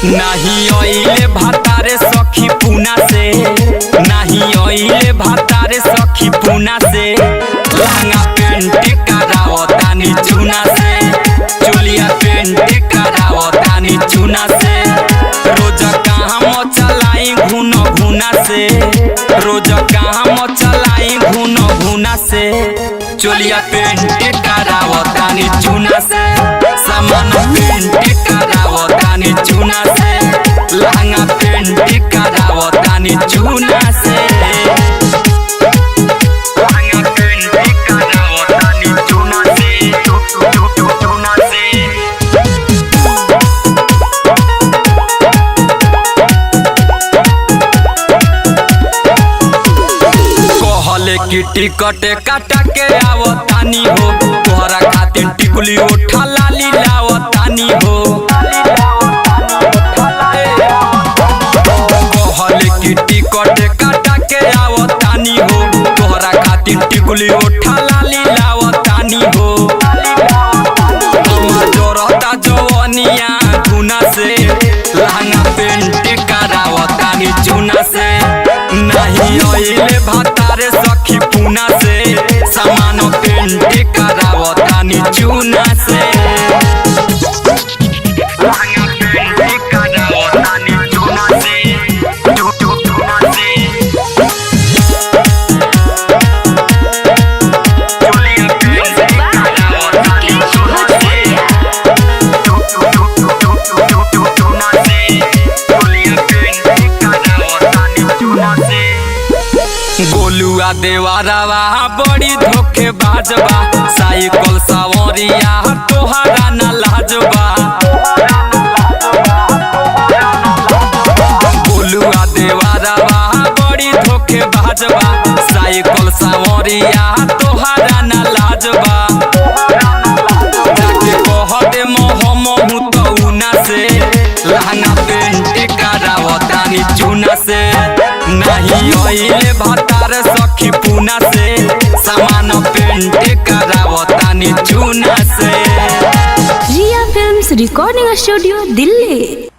नहीं ओइले भातारे सखी पुना से, नहीं ओइले भातारे सखी पुना से। लहंगा पेंट करावतानी चूना से, चोलिया पेंट करावतानी चूना से। रोज कहाँ चलाई घुन घुना से, रोज कहाँ चलाई घुन घुना से। चोलिया पेंट करावतानी चूना से, सामान पेंट करावतानी चूना से। लहंगा पेंट करावतानी चूना से, लहंगा पेंट करावतानी चूना से, चूना से। कहले की टिकट काटा के आवतानी हो, तोहरा खातिर टिकुली उठा लाली लावतानी हो। कहले की टिकट काटा के आवतानी हो, तोहरा खातिर टिकुली उठा लाली लावतानी हो। हम जोरता जवनिया गुना से, लहंगा पेंट करावतानी चूना से। नहीं ओइले भातारे सखी पुना से, सामान पेंट करावतानी चूना से। लहंगा पेंट करावतानी चूना से, चूना से। चोलिया पेंट करावतानी चूना से, चूना से। चोलिया पेंट करावतानी चूना से। गोलुआ देवारावा बड़ी धोखेबाज बा, साइकिल सवारिया तोहरा न लाजबा। गोलुआ देवारावा बड़ी धोखेबाज बा, साइकिल सवारिया तोहरा न लाजबा। जाके कह दे मोहमहू तौना से, लहंगा पेंट करावतानी चूना से। नहीं ओइले भातारे सखी पुना से, सामान पेंट करावतानी चूना से। रिया फिल्म्स रिकॉर्डिंग स्टूडियो दिल्ली।